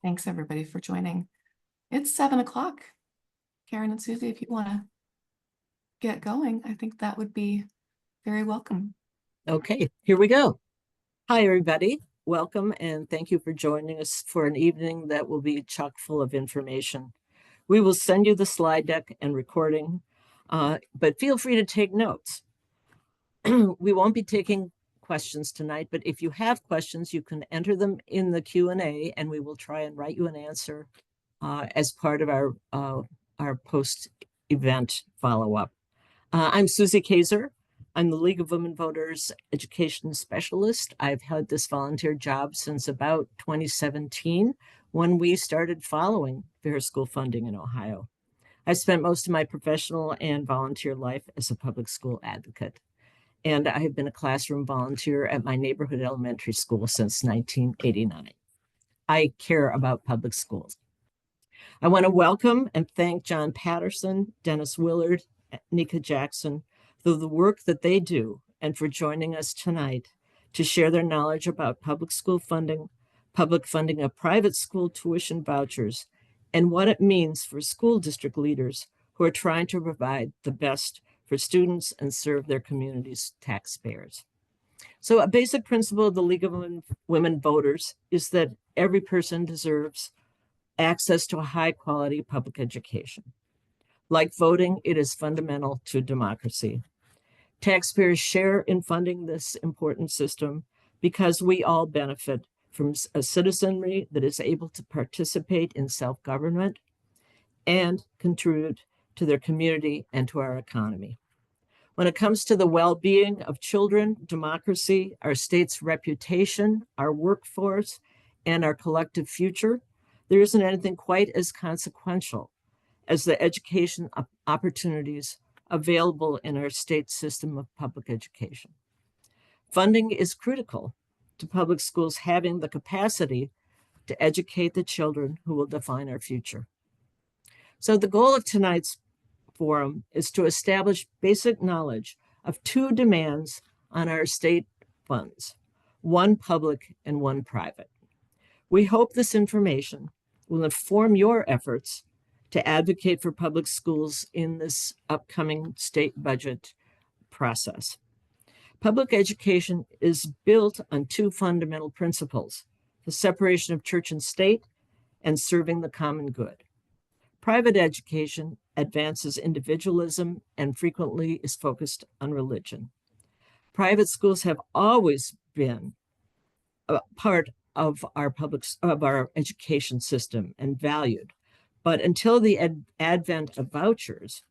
Thanks everybody for joining. It's 7 o'clock. Karen and Susie, if you want to get going, I think that would be very welcome. Okay, here we go. Hi, everybody. Welcome and thank you for joining us for an evening that will be chock full of information. We will send you the slide deck and recording, but feel free to take notes. We won't be taking questions tonight, but if you have questions, you can enter them in the Q&A and we will try and write you an answer as part of our post-event follow-up. I'm Susie Kaeser. I'm the League of Women Voters Education Specialist. I've had this volunteer job since about 2017 when we started following fair school funding in Ohio. I spent most of my professional and volunteer life as a public school advocate. And I have been a classroom volunteer at my neighborhood elementary school since 1989. I care about public schools. I want to welcome and thank John Patterson, Dennis Willard, Nneka Jackson for the work that they do and for joining us tonight to share their knowledge about public school funding, public funding of private school tuition vouchers, and what it means for school district leaders who are trying to provide the best for students and serve their community's taxpayers. So a basic principle of the League of Women Voters is that every person deserves access to a high quality public education. Like voting, it is fundamental to democracy. Taxpayers share in funding this important system because we all benefit from a citizenry that is able to participate in self-government and contribute to their community and to our economy. When it comes to the well-being of children, democracy, our state's reputation, our workforce, and our collective future, there isn't anything quite as consequential as the education opportunities available in our state system of public education. Funding is critical to public schools having the capacity to educate the children who will define our future. So the goal of tonight's forum is to establish basic knowledge of two demands on our state funds, one public and one private. We hope this information will inform your efforts to advocate for public schools in this upcoming state budget process. Public education is built on two fundamental principles: the separation of church and state and serving the common good. Private education advances individualism and frequently is focused on religion. Private schools have always been a part of our education system and valued, but until the advent of vouchers,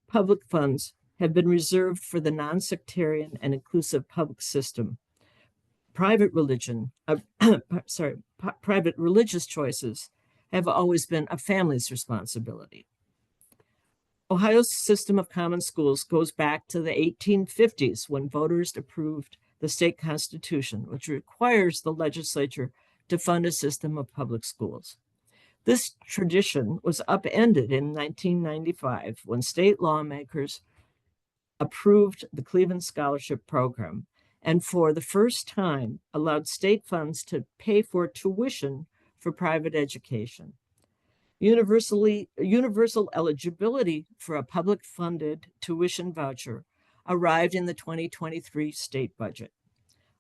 public funds have been reserved for the non-sectarian and inclusive public system. Private religious choices have always been a family's responsibility. Ohio's system of common schools goes back to the 1850s when voters approved the state constitution, which requires the legislature to fund a system of public schools. This tradition was upended in 1995 when state lawmakers approved the Cleveland Scholarship Program and for the first time allowed state funds to pay for tuition for private education. Universal eligibility for a public-funded tuition voucher arrived in the 2023 state budget.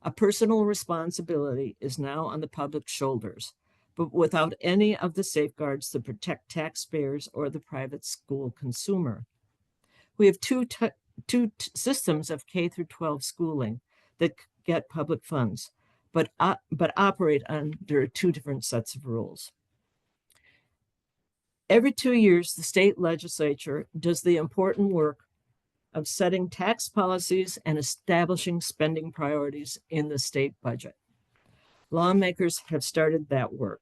A personal responsibility is now on the public's shoulders, but without any of the safeguards that protect taxpayers or the private school consumer. We have two systems of K-12 schooling that get public funds, but operate under two different sets of rules. Every 2 years, the state legislature does the important work of setting tax policies and establishing spending priorities in the state budget. Lawmakers have started that work.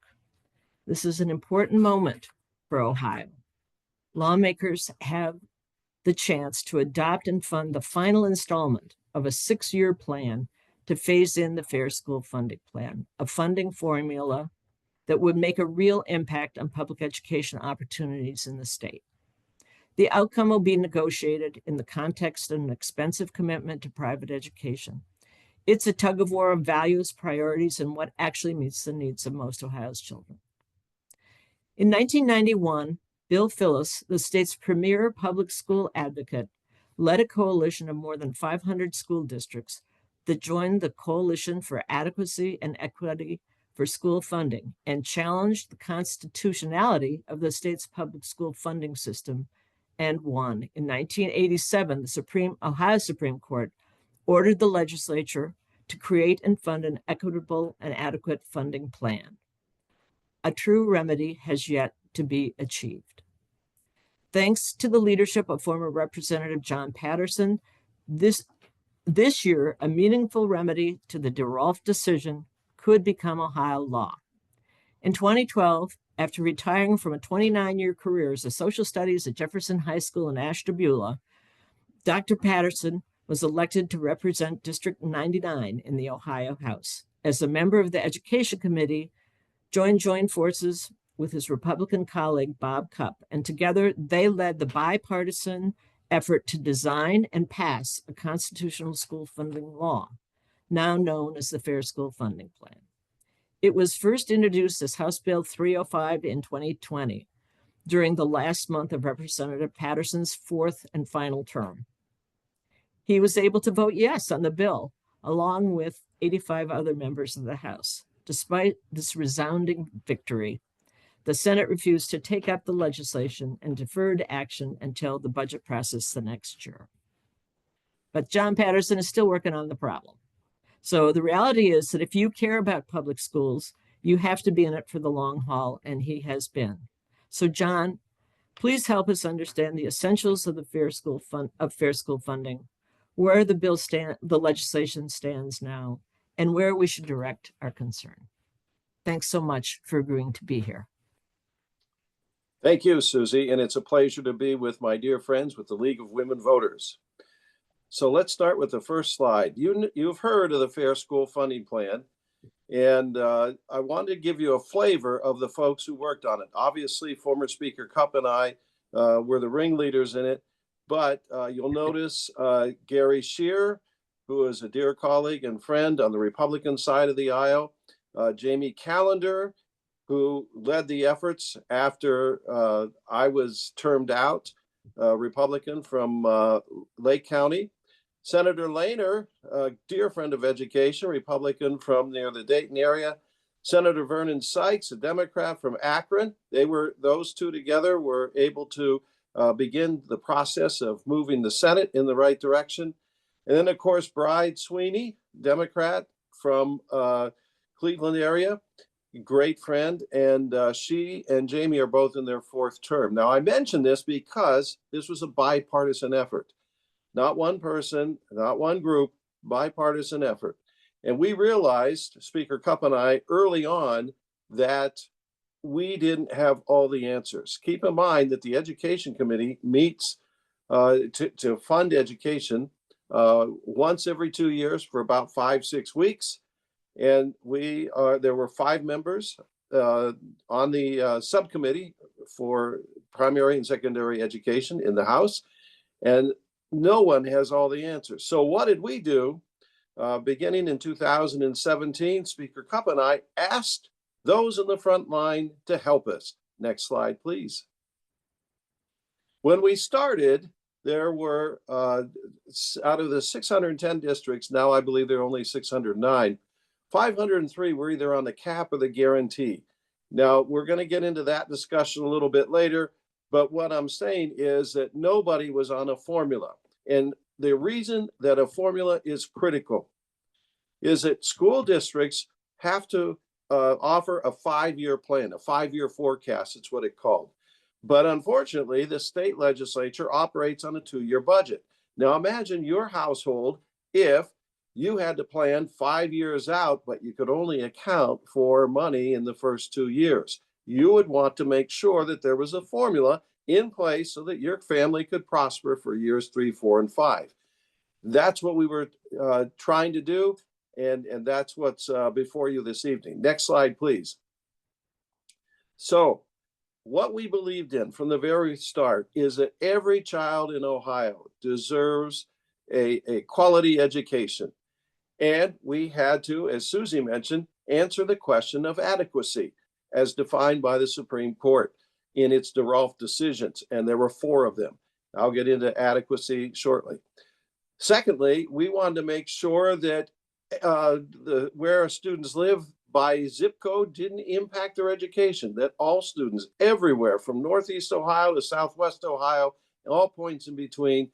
This is an important moment for Ohio. Lawmakers have the chance to adopt and fund the final installment of a 6-year plan to phase in the Fair School Funding Plan, a funding formula that would make a real impact on public education opportunities in the state. The outcome will be negotiated in the context of an expensive commitment to private education. It's a tug-of-war of values, priorities, and what actually meets the needs of most Ohio's children. In 1991, Bill Phillis, the state's premier public school advocate, led a coalition of more than 500 school districts that joined the Coalition for Adequacy and Equity for School Funding and challenged the constitutionality of the state's public school funding system and won. In 1987, the Ohio Supreme Court ordered the legislature to create and fund an equitable and adequate funding plan. A true remedy has yet to be achieved. Thanks to the leadership of former Representative John Patterson, this year, a meaningful remedy to the DeRolf decision could become Ohio law. In 2012, after retiring from a 29-year career as a social studies at Jefferson High School in Ashtabula, Dr. Patterson was elected to represent District 99 in the Ohio House. As a member of the Education Committee, joined forces with his Republican colleague, Bob Cupp, and together they led the bipartisan effort to design and pass a constitutional school funding law, now known as the Fair School Funding Plan. It was first introduced as House Bill 305 in 2020, during the last month of Representative Patterson's fourth and final term. He was able to vote yes on the bill, along with 85 other members of the House. Despite this resounding victory, the Senate refused to take up the legislation and deferred action until the budget process the next year. But John Patterson is still working on the problem. So the reality is that if you care about public schools, you have to be in it for the long haul, and he has been. So John, please help us understand the essentials of the fair school funding, where the legislation stands now, and where we should direct our concern. Thanks so much for agreeing to be here. Thank you, Susie, and it's a pleasure to be with my dear friends with the League of Women Voters. So let's start with the first slide. You've heard of the Fair School Funding Plan, and I wanted to give you a flavor of the folks who worked on it. Obviously, former Speaker Cupp and I were the ringleaders in it, but you'll notice Gary Scheer, who is a dear colleague and friend on the Republican side of the aisle, Jamie Callender, who led the efforts after I was termed out, Republican from Lake County. Senator Lehner, a dear friend of education, Republican from near the Dayton area. Senator Vernon Sykes, a Democrat from Akron. Those two together were able to begin the process of moving the Senate in the right direction. And then, of course, Bride Sweeney, Democrat from Cleveland area, great friend. And she and Jamie are both in their fourth term. Now, I mention this because this was a bipartisan effort. Not one person, not one group, bipartisan effort. And we realized, Speaker Cupp and I, early on, that we didn't have all the answers. Keep in mind that the Education Committee meets to fund education once every 2 years for about 5-6 weeks. And there were 5 members on the subcommittee for primary and secondary education in the House. And no one has all the answers. So what did we do? Beginning in 2017, Speaker Cupp and I asked those in the front line to help us. Next slide, please. When we started, there were, out of the 610 districts, now I believe there are only 609, 503 were either on the cap or the guarantee. Now, we're going to get into that discussion a little bit later, but what I'm saying is that nobody was on a formula. And the reason that a formula is critical is that school districts have to offer a 5-year plan, a 5-year forecast, it's what it's called. But unfortunately, the state legislature operates on a 2-year budget. Now imagine your household if you had to plan 5 years out, but you could only account for money in the first 2 years. You would want to make sure that there was a formula in place so that your family could prosper for years 3, 4, and 5. That's what we were trying to do, and that's what's before you this evening. Next slide, please. So what we believed in from the very start is that every child in Ohio deserves a quality education. And we had to, as Susie mentioned, answer the question of adequacy. as defined by the Supreme Court in its DeRolf decisions, and there were 4 of them. I'll get into adequacy shortly. Secondly, we wanted to make sure that where students live by zip code didn't impact their education, that all students everywhere from Northeast Ohio to Southwest Ohio, and all points in between,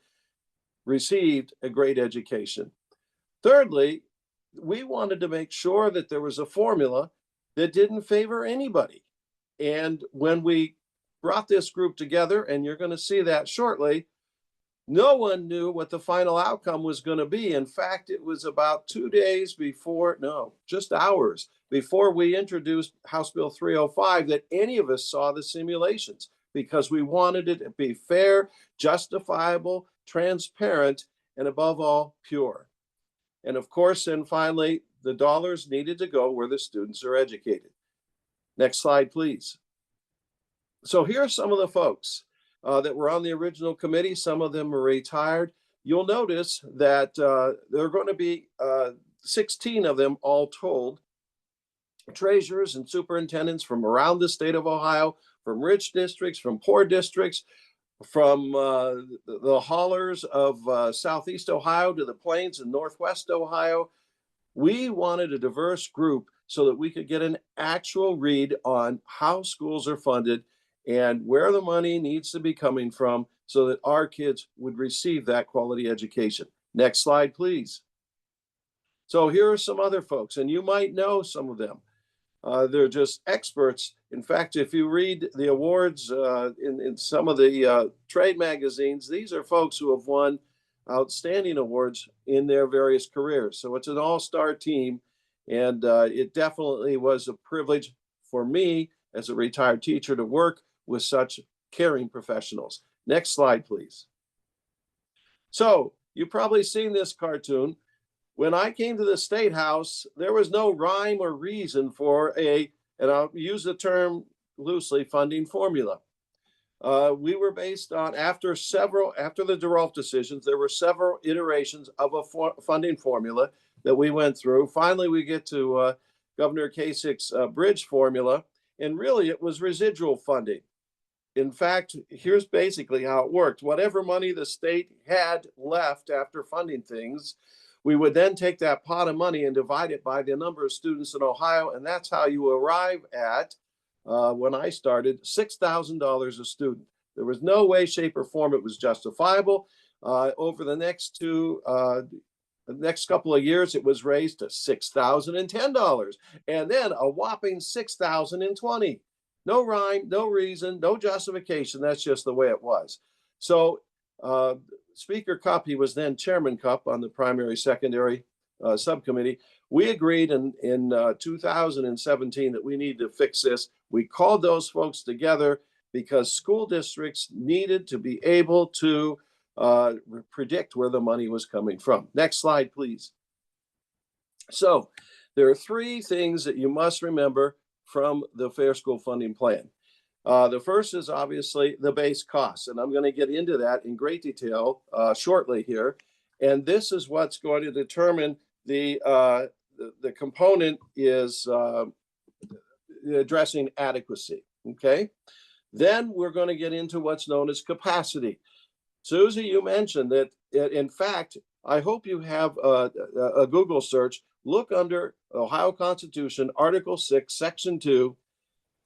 received a great education. Thirdly, we wanted to make sure that there was a formula that didn't favor anybody. And when we brought this group together, and you're going to see that shortly, no one knew what the final outcome was going to be. In fact, it was about 2 days before, no, just hours before we introduced House Bill 305 that any of us saw the simulations, because we wanted it to be fair, justifiable, transparent, and above all, pure. And of course, and finally, the dollars needed to go where the students are educated. Next slide, please. So here are some of the folks that were on the original committee. Some of them are retired. You'll notice that there are going to be 16 of them all told, treasurers and superintendents from around the state of Ohio, from rich districts, from poor districts, from the hollers of Southeast Ohio to the plains in Northwest Ohio. We wanted a diverse group so that we could get an actual read on how schools are funded and where the money needs to be coming from so that our kids would receive that quality education. Next slide, please. So here are some other folks, and you might know some of them. They're just experts. In fact, if you read the awards in some of the trade magazines, these are folks who have won outstanding awards in their various careers. So it's an all-star team, and it definitely was a privilege for me as a retired teacher to work with such caring professionals. Next slide, please. So you've probably seen this cartoon. When I came to the State House, there was no rhyme or reason for and I'll use the term loosely, funding formula. We were based on, after the DeRolf decisions, there were several iterations of a funding formula that we went through. Finally, we get to Governor Kasic's bridge formula, and really it was residual funding. In fact, here's basically how it worked. Whatever money the state had left after funding things, we would then take that pot of money and divide it by the number of students in Ohio, and that's how you arrive at, when I started, $6,000 a student. There was no way, shape, or form it was justifiable. Over the next couple of years, it was raised to $6,010, and then a whopping $6,020. No rhyme, no reason, no justification. That's just the way it was. So Speaker Cupp, he was then Chairman Cupp on the primary secondary subcommittee. We agreed in 2017 that we needed to fix this. We called those folks together because school districts needed to be able to predict where the money was coming from. Next slide, please. So there are 3 things that you must remember from the Fair School Funding Plan. The first is obviously the base costs, and I'm going to get into that in great detail shortly here. And this is what's going to determine the component is addressing adequacy. Okay. Then we're going to get into what's known as capacity. Susie, you mentioned that, in fact, I hope you have a Google search. Look under Ohio Constitution, Article 6, Section 2.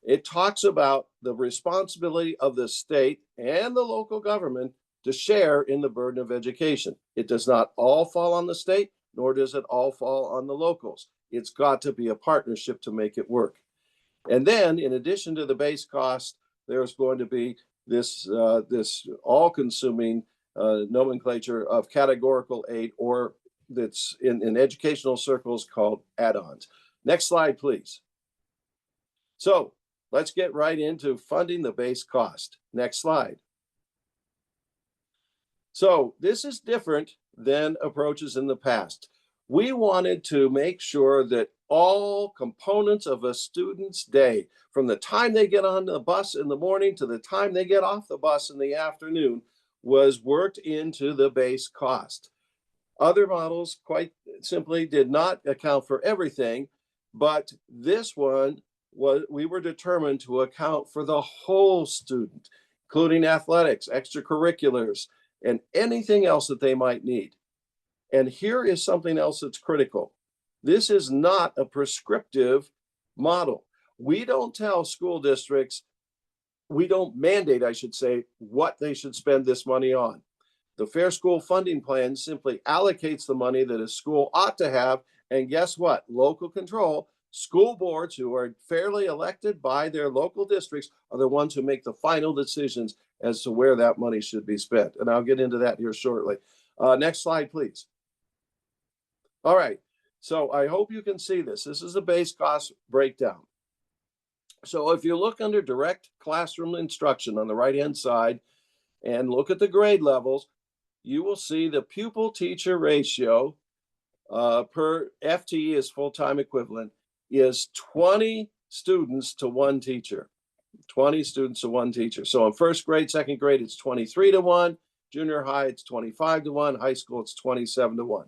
It talks about the responsibility of the state and the local government to share in the burden of education. It does not all fall on the state, nor does it all fall on the locals. It's got to be a partnership to make it work. And then, in addition to the base cost, there's going to be this all-consuming nomenclature of categorical aid, or that's in educational circles called add-ons. Next slide, please. So let's get right into funding the base cost. Next slide. So this is different than approaches in the past. We wanted to make sure that all components of a student's day, from the time they get on the bus in the morning to the time they get off the bus in the afternoon, was worked into the base cost. Other models, quite simply, did not account for everything, but this one we were determined to account for the whole student, including athletics, extracurriculars, and anything else that they might need. And here is something else that's critical. This is not a prescriptive model. We don't tell school districts, we don't mandate, I should say, what they should spend this money on. The Fair School Funding Plan simply allocates the money that a school ought to have. And guess what? Local control, school boards who are fairly elected by their local districts are the ones who make the final decisions as to where that money should be spent. And I'll get into that here shortly. Next slide, please. All right, so I hope you can see this. This is a base cost breakdown. So if you look under direct classroom instruction on the right-hand side and look at the grade levels, you will see the pupil-teacher ratio per FTE is full-time equivalent is 20 students to one teacher. 20 students to one teacher. So in first grade, second grade, it's 23 to 1. Junior high, it's 25 to 1. High school, it's 27 to 1.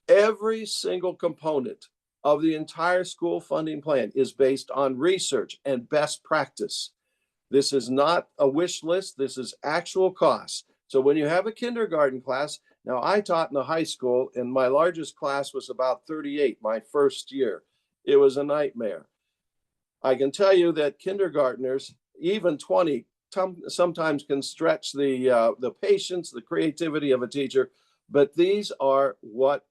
Every single component of the entire school funding plan is based on research and best practice. This is not a wish list. This is actual costs. So when you have a kindergarten class, now I taught in a high school and my largest class was about 38 my first year. It was a nightmare. I can tell you that kindergartners, even 20, sometimes can stretch the patience, the creativity of a teacher, but these are what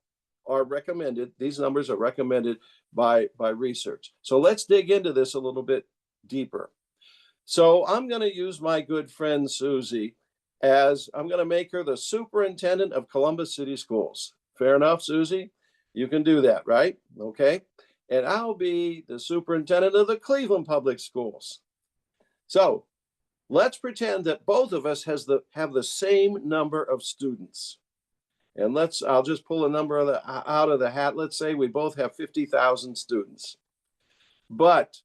are recommended. These numbers are recommended by research. So let's dig into this a little bit deeper. So I'm going to use my good friend Susie as I'm going to make her the superintendent of Columbus City Schools. Fair enough, Susie? You can do that, right? Okay. And I'll be the superintendent of the Cleveland Public Schools. So let's pretend that both of us have the same number of students. And I'll just pull a number out of the hat. Let's say we both have 50,000 students. But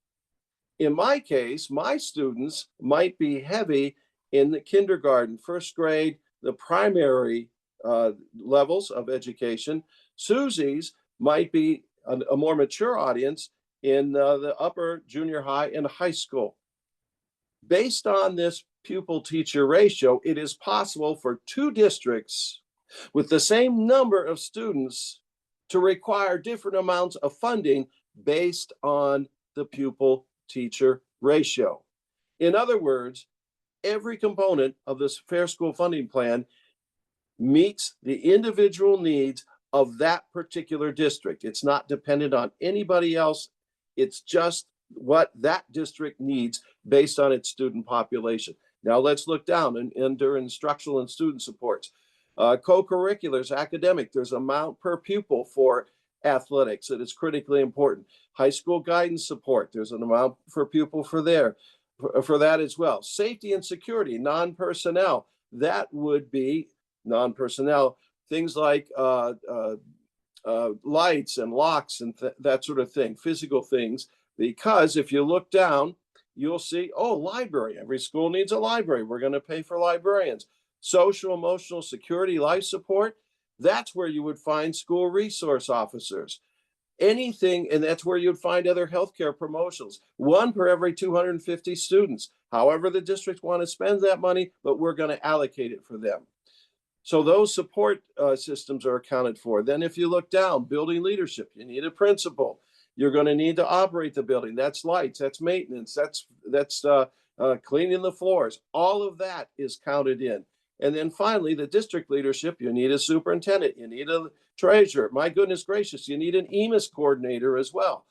in my case, my students might be heavy in the kindergarten, first grade, the primary levels of education. Susie's might be a more mature audience in the upper junior high and high school. Based on this pupil-teacher ratio, it is possible for two districts with the same number of students to require different amounts of funding based on the pupil-teacher ratio. In other words, every component of this Fair School Funding Plan meets the individual needs of that particular district. It's not dependent on anybody else. It's just what that district needs based on its student population. Now let's look down under instructional and student supports. Co-curriculars, academic, there's amount per pupil for athletics that is critically important. High school guidance support, there's an amount per pupil for that as well. Safety and security, non-personnel, that would be non-personnel, things like lights and locks and that sort of thing, physical things, because if you look down, you'll see, oh, library, every school needs a library. We're going to pay for librarians. Social, emotional security, life support, that's where you would find school resource officers. Anything, and that's where you'd find other healthcare promotions, one per every 250 students. However, the districts want to spend that money, but we're going to allocate it for them. So those support systems are accounted for. Then if you look down, building leadership, you need a principal. You're going to need to operate the building. That's lights, that's maintenance, that's cleaning the floors. All of that is counted in. And then finally, the district leadership, you need a superintendent, you need a treasurer. My goodness gracious, you need an EMIS coordinator as well.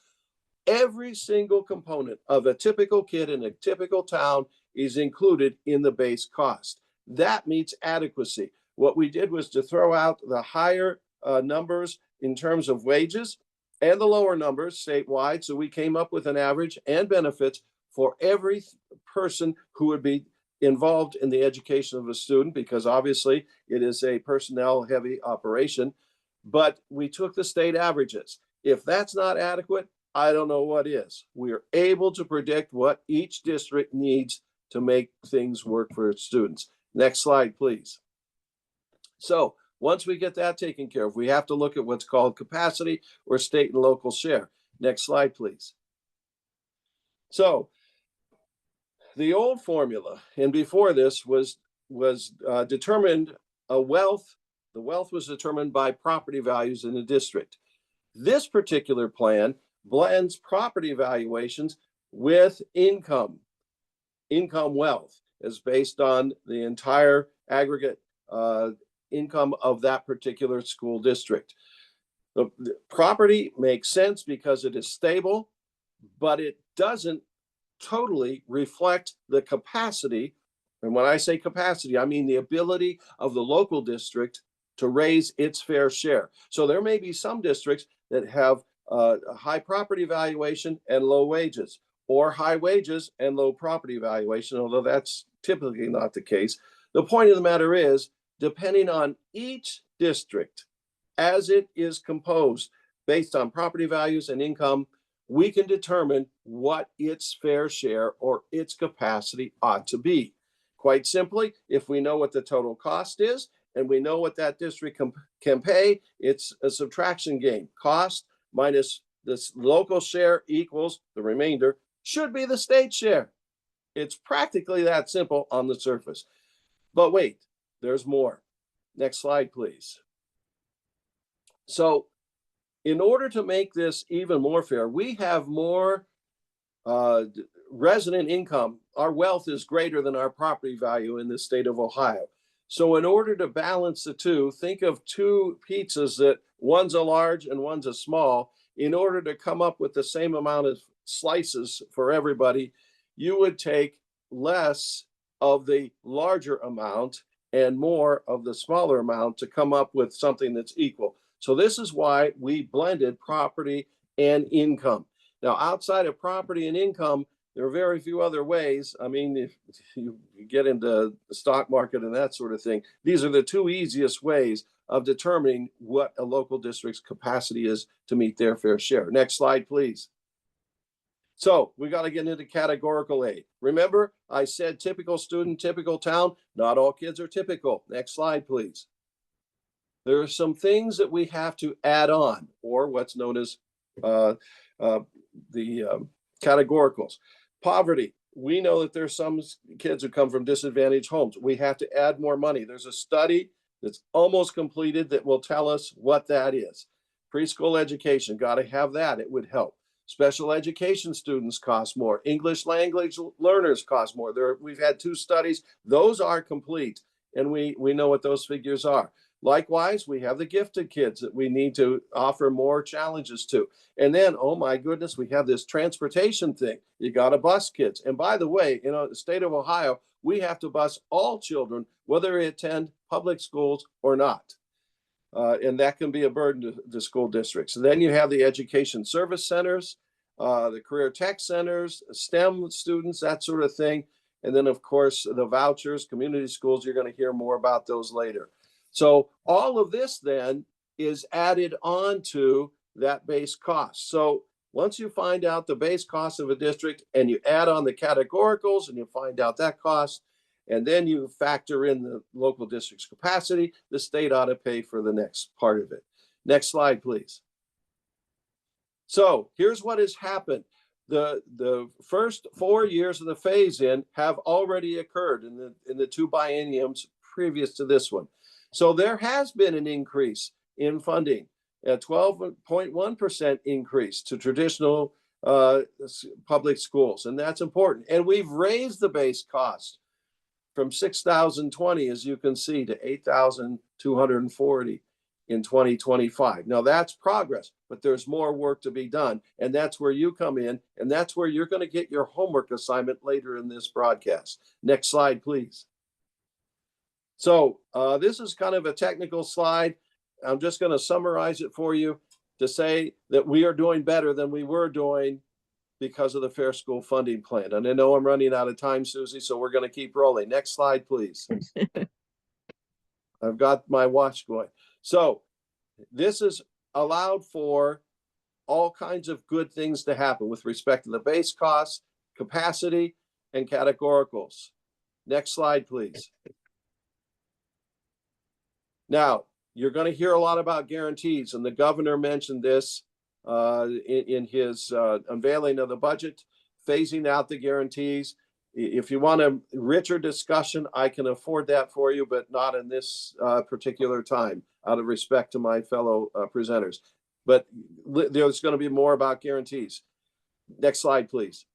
Every single component of a typical kid in a typical town is included in the base cost. That meets adequacy. What we did was to throw out the higher numbers in terms of wages and the lower numbers statewide. So we came up with an average and benefits for every person who would be involved in the education of a student, because obviously it is a personnel heavy operation, but we took the state averages. If that's not adequate, I don't know what is. We are able to predict what each district needs to make things work for its students. Next slide, please. So once we get that taken care of, we have to look at what's called capacity or state and local share. Next slide, please. So the old formula, and before this was determined the wealth was determined by property values in the district. This particular plan blends property valuations with income wealth is based on the entire aggregate income of that particular school district. The property makes sense because it is stable, but it doesn't totally reflect the capacity. And when I say capacity, I mean the ability of the local district to raise its fair share. So there may be some districts that have a high property valuation and low wages, or high wages and low property valuation, although that's typically not the case. The point of the matter is, depending on each district as it is composed based on property values and income, we can determine what its fair share or its capacity ought to be. Quite simply, if we know what the total cost is and we know what that district can pay, it's a subtraction game. Cost minus this local share equals the remainder should be the state share. It's practically that simple on the surface. But wait, there's more. Next slide, please. So in order to make this even more fair, we have more resident income. Our wealth is greater than our property value in the state of Ohio. So in order to balance the two, think of two pizzas that one's a large and one's a small. In order to come up with the same amount of slices for everybody, you would take less of the larger amount and more of the smaller amount to come up with something that's equal. So this is why we blended property and income. Now, outside of property and income, there are very few other ways. I mean, if you get into the stock market and that sort of thing, these are the two easiest ways of determining what a local district's capacity is to meet their fair share. Next slide, please. So we got to get into categorical aid. Remember, I said typical student, typical town. Not all kids are typical. Next slide, please. There are some things that we have to add on, or what's known as the categoricals. Poverty. We know that there's some kids who come from disadvantaged homes. We have to add more money. There's a study that's almost completed that will tell us what that is. Preschool education, got to have that. It would help. Special education students cost more. English language learners cost more. We've had two studies. Those are complete, and we know what those figures are. Likewise, we have the gifted kids that we need to offer more challenges to. And then, oh my goodness, we have this transportation thing. You got to bus kids. And by the way, in the state of Ohio, we have to bus all children, whether they attend public schools or not. And that can be a burden to school districts. And then you have the education service centers, the career tech centers, STEM students, that sort of thing. And then, of course, the vouchers, community schools, you're going to hear more about those later. So all of this then is added on to that base cost. So once you find out the base cost of a district and you add on the categoricals and you find out that cost, and then you factor in the local district's capacity, the state ought to pay for the next part of it. Next slide, please. So here's what has happened. The first 4 years of the phase-in have already occurred in the two bienniums previous to this one. So there has been an increase in funding, a 12.1% increase to traditional public schools, and that's important. And we've raised the base cost from $6,020, as you can see, to $8,240 in 2025. Now that's progress, but there's more work to be done, and that's where you come in, and that's where you're going to get your homework assignment later in this broadcast. Next slide, please. So this is kind of a technical slide. I'm just going to summarize it for you to say that we are doing better than we were doing because of the Fair School Funding Plan. And I know I'm running out of time, Susie, so we're going to keep rolling. Next slide, please. I've got my watch going. So this is allowed for all kinds of good things to happen with respect to the base costs, capacity, and categoricals. Next slide, please. Now, you're going to hear a lot about guarantees, and the governor mentioned this in his unveiling of the budget phasing out the guarantees. If you want a richer discussion, I can afford that for you, but not in this particular time, out of respect to my fellow presenters. But there's going to be more about guarantees. Next slide, please.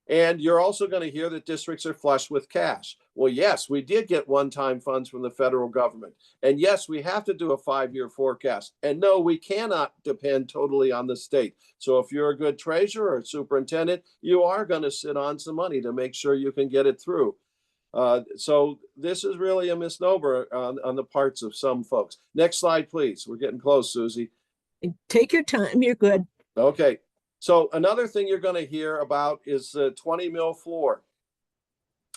And you're also going to hear that districts are flush with cash. Well, yes, we did get one-time funds from the federal government. And yes, we have to do a 5-year forecast. And no, we cannot depend totally on the state. So if you're a good treasurer or superintendent, you are going to sit on some money to make sure you can get it through. So this is really a misnomer on the parts of some folks. Next slide, please. We're getting close, Susie. Take your time. You're good. Okay. So another thing you're going to hear about is the 20 mil floor.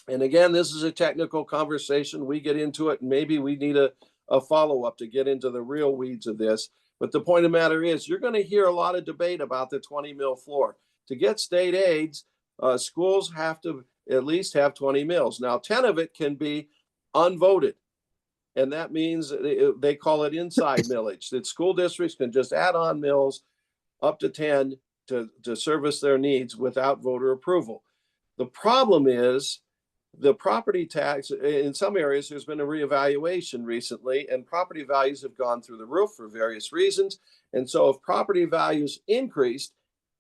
And again, this is a technical conversation. We get into it, and maybe we need a follow-up to get into the real weeds of this. But the point of the matter is, you're going to hear a lot of debate about the 20 mil floor. To get state aids, schools have to at least have 20 mils. Now, 10 of it can be unvoted. And that means they call it inside millage, that school districts can just add on mills up to 10 to service their needs without voter approval. The problem is the property tax. In some areas, there's been a reevaluation recently, and property values have gone through the roof for various reasons. And so if property values increased,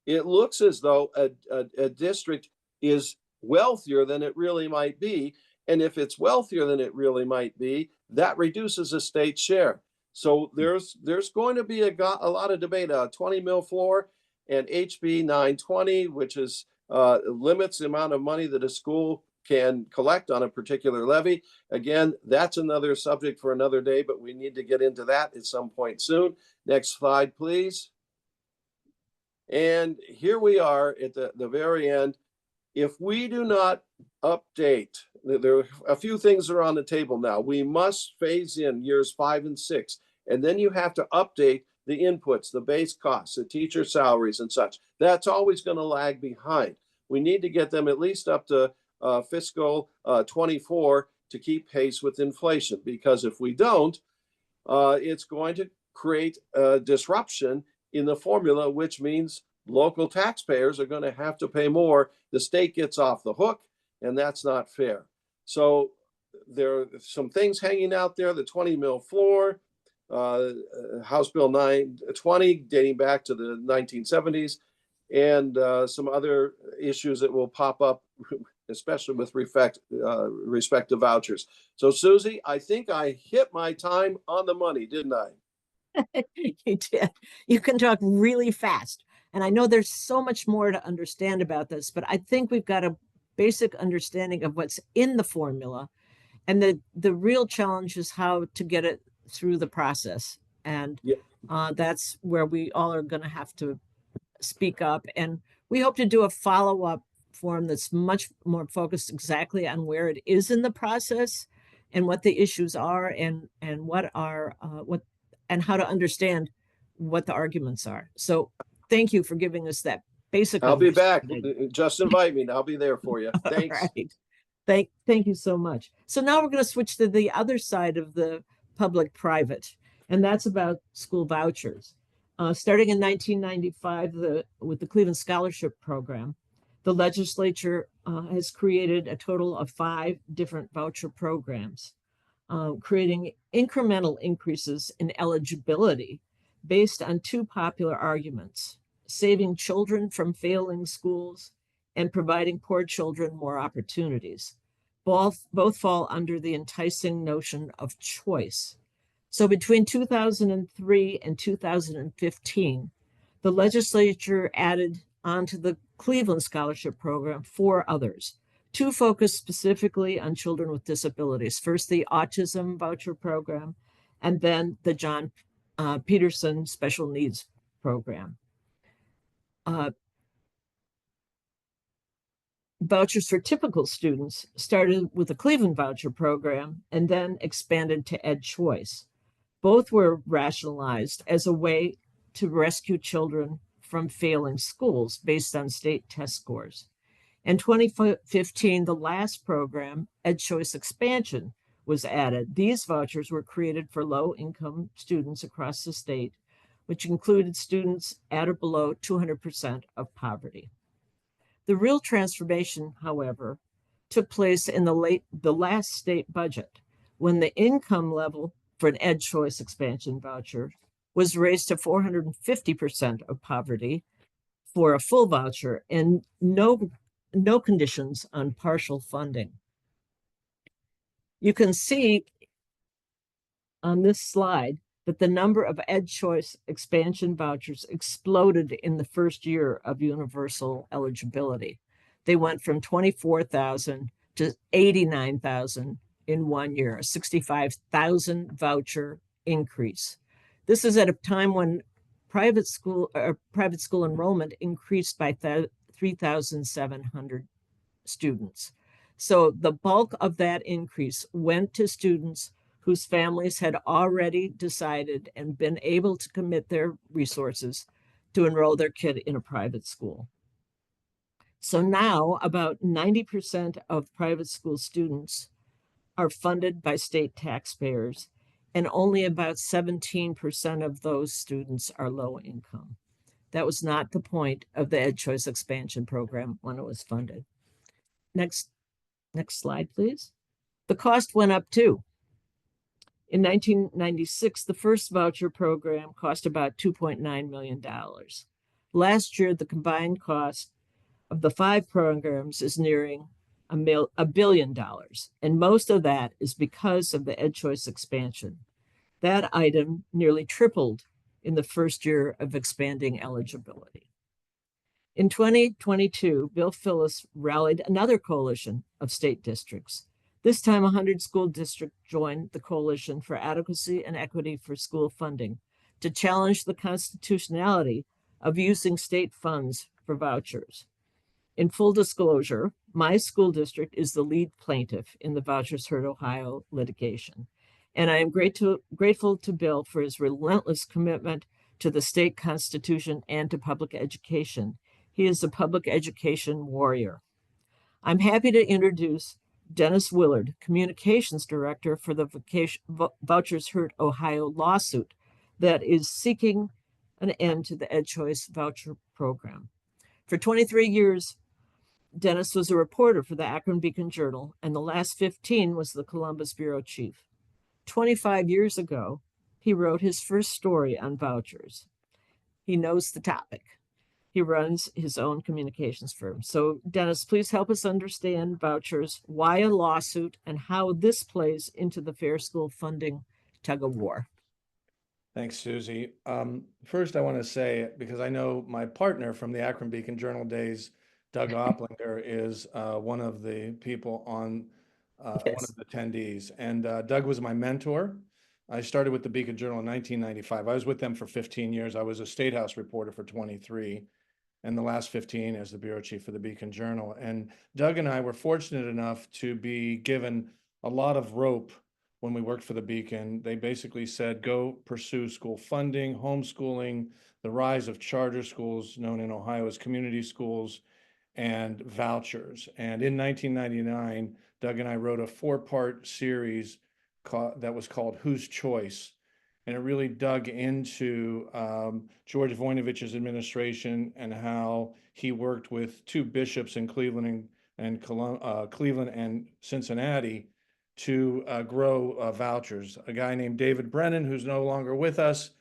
it looks as though a district is wealthier than it really might be. And if it's wealthier than it really might be, that reduces the state share. So there's going to be a lot of debate, a 20 mil floor and HB 920, which is limits the amount of money that a school can collect on a particular levy. Again, that's another subject for another day, but we need to get into that at some point soon. Next slide, please. And here we are at the very end. If we do not update, there are a few things that are on the table now. We must phase in years 5 and 6, and then you have to update the inputs, the base costs, the teacher salaries and such. That's always going to lag behind. We need to get them at least up to fiscal 24 to keep pace with inflation, because if we don't, it's going to create a disruption in the formula, which means local taxpayers are going to have to pay more. The state gets off the hook, and that's not fair. So there are some things hanging out there, the 20 mil floor, House Bill 920 dating back to the 1970s, and some other issues that will pop up, especially with respect to vouchers. So Susie, I think I hit my time on the money, didn't I? You did. You can talk really fast. And I know there's so much more to understand about this, but I think we've got a basic understanding of what's in the formula. And the real challenge is how to get it through the process. And that's where we all are going to have to speak up. And we hope to do a follow-up forum that's much more focused exactly on where it is in the process and what the issues are, and what are and how to understand what the arguments are. So thank you for giving us that basic. I'll be back. Just invite me and I'll be there for you. Thanks. Right. Thank you so much. So now we're going to switch to the other side of the public-private, and that's about school vouchers. Starting in 1995 with the Cleveland Scholarship Program, the legislature has created a total of 5 different voucher programs, creating incremental increases in eligibility based on 2 popular arguments: saving children from failing schools and providing poor children more opportunities. Both fall under the enticing notion of choice. So between 2003 and 2015, the legislature added onto the Cleveland Scholarship Program 4 others, 2 focused specifically on children with disabilities. First, the Autism Voucher Program, and then the John Patterson Special Needs Program. Vouchers for typical students started with the Cleveland Voucher Program and then expanded to Ed Choice. Both were rationalized as a way to rescue children from failing schools based on state test scores. In 2015, the last program, Ed Choice Expansion, was added. These vouchers were created for low-income students across the state, which included students at or below 200% of poverty. The real transformation, however, took place in the last state budget, when the income level for an Ed Choice expansion voucher was raised to 450% of poverty for a full voucher, and no conditions on partial funding. You can see on this slide that the number of Ed Choice expansion vouchers exploded in the first year of universal eligibility. They went from 24,000 to 89,000 in 1 year, a 65,000 voucher increase. This is at a time when private school enrollment increased by 3,700 students. So the bulk of that increase went to students whose families had already decided and been able to commit their resources to enroll their kid in a private school. So now about 90% of private school students are funded by state taxpayers, and only about 17% of those students are low income. That was not the point of the Ed Choice expansion program when it was funded. Next slide, please. The cost went up too. In 1996, the first voucher program cost about $2.9 million. Last year, the combined cost of the 5 programs is nearing $1 billion, and most of that is because of the Ed Choice expansion. That item nearly tripled in the first year of expanding eligibility. In 2022, Bill Phillips rallied another coalition of state districts. This time, 100 school districts joined the Coalition for Adequacy and Equity for School Funding to challenge the constitutionality of using state funds for vouchers. In full disclosure, my school district is the lead plaintiff in the Vouchers Hurt Ohio litigation, and I am grateful to Bill for his relentless commitment to the state constitution and to public education. He is a public education warrior. I'm happy to introduce Dennis Willard, Communications Director for the Vouchers Hurt Ohio lawsuit that is seeking an end to the Ed Choice voucher program. For 23 years, Dennis was a reporter for the Akron Beacon Journal, and the last 15 was the Columbus bureau chief. 25 years ago, he wrote his first story on vouchers. He knows the topic. He runs his own communications firm. So, Dennis, please help us understand vouchers, why a lawsuit, and how this plays into the fair school funding tug-of-war. Thanks, Susie. First, I want to say, because I know my partner from the Akron Beacon Journal days, Doug Opplinger, is one of the people on one of the attendees. And Doug was my mentor. I started with the Beacon Journal in 1995. I was with them for 15 years. I was a State House reporter for 23. And the last 15 as the bureau chief for the Beacon Journal. And Doug and I were fortunate enough to be given a lot of rope when we worked for the Beacon. They basically said, go pursue school funding, homeschooling, the rise of charter schools known in Ohio as community schools, and vouchers. And in 1999, Doug and I wrote a 4-part series that was called Whose Choice? And it really dug into George Voinovich's administration and how he worked with 2 bishops in Cleveland and Cincinnati to grow vouchers. A guy named David Brennan, who's no longer with us,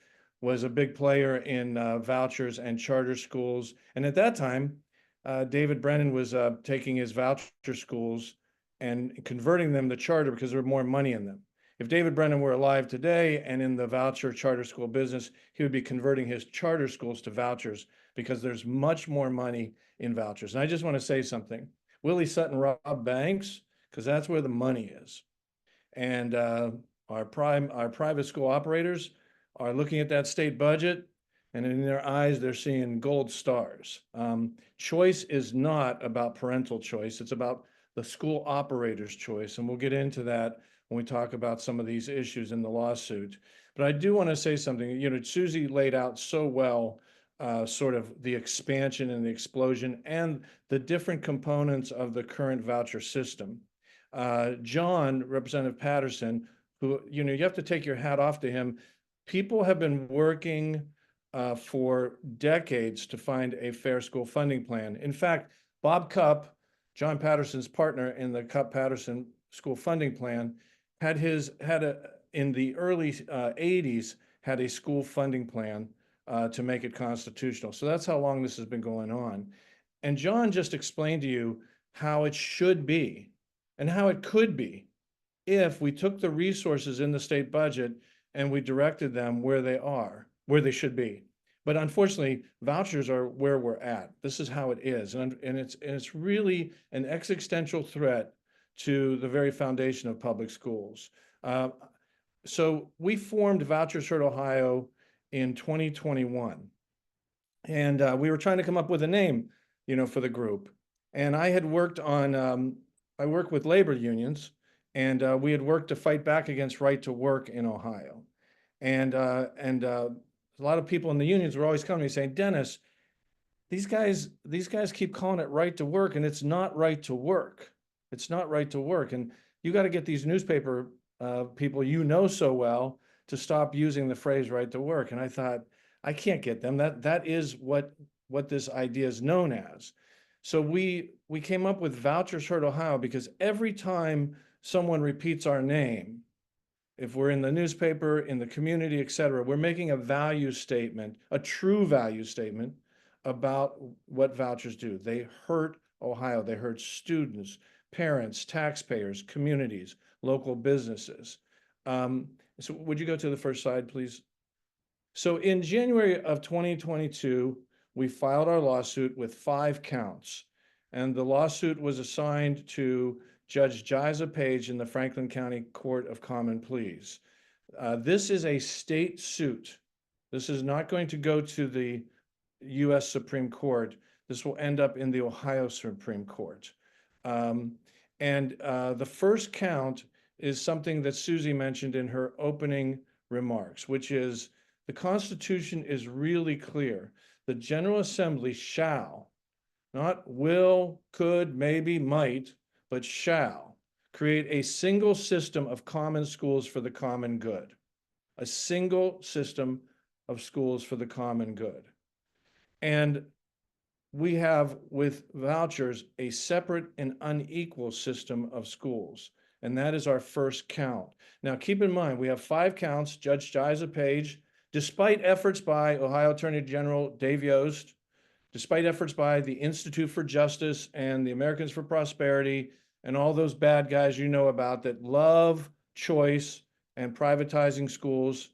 was a big player in vouchers and charter schools. And at that time, David Brennan was taking his voucher schools and converting them to charter because there was more money in them. If David Brennan were alive today and in the voucher charter school business, he would be converting his charter schools to vouchers because there's much more money in vouchers. And I just want to say something. Willie Sutton robbed banks because that's where the money is. And our private school operators are looking at that state budget, and in their eyes, they're seeing gold stars. Choice is not about parental choice. It's about the school operator's choice. And we'll get into that when we talk about some of these issues in the lawsuit. But I do want to say something. You know, Susie laid out so well sort of the expansion and the explosion and the different components of the current voucher system. John, Representative Patterson, who, you know, you have to take your hat off to him. People have been working for decades to find a fair school funding plan. In fact, Bob Cupp, John Patterson's partner in the Cupp-Patterson school funding plan, in the early 80s, had a school funding plan to make it constitutional. So that's how long this has been going on. And John just explained to you how it should be and how it could be if we took the resources in the state budget and we directed them where they should be. But unfortunately, vouchers are where we're at. This is how it is. And it's really an existential threat to the very foundation of public schools. So we formed Vouchers Hurt Ohio in 2021. And we were trying to come up with a name, for the group. And I had worked on, I work with labor unions, and we had worked to fight back against right to work in Ohio. And a lot of people in the unions were always coming to me saying, Dennis, these guys keep calling it right to work, and it's not right to work. It's not right to work. And you got to get these newspaper people so well to stop using the phrase right to work. And I thought, I can't get them. That is what this idea is known as. So we came up with Vouchers Hurt Ohio because every time someone repeats our name, if we're in the newspaper, in the community, et cetera, we're making a value statement, a true value statement about what vouchers do. They hurt Ohio. They hurt students, parents, taxpayers, communities, local businesses. So would you go to the first slide, please? So in January of 2022, we filed our lawsuit with 5 counts. And the lawsuit was assigned to Judge Jiza Page in the Franklin County Court of Common Pleas. This is a state suit. This is not going to go to the US Supreme Court. This will end up in the Ohio Supreme Court. The first count is something that Susie mentioned in her opening remarks, which is the Constitution is really clear. The General Assembly shall, not will, could, maybe, might, but shall create a single system of common schools for the common good. A single system of schools for the common good. And we have, with vouchers, a separate and unequal system of schools. And that is our first count. Now, keep in mind, we have 5 counts. Judge Jiza Page, despite efforts by Ohio Attorney General Dave Yost, despite efforts by the Institute for Justice and the Americans for Prosperity, and all those bad guys about that love choice and privatizing schools,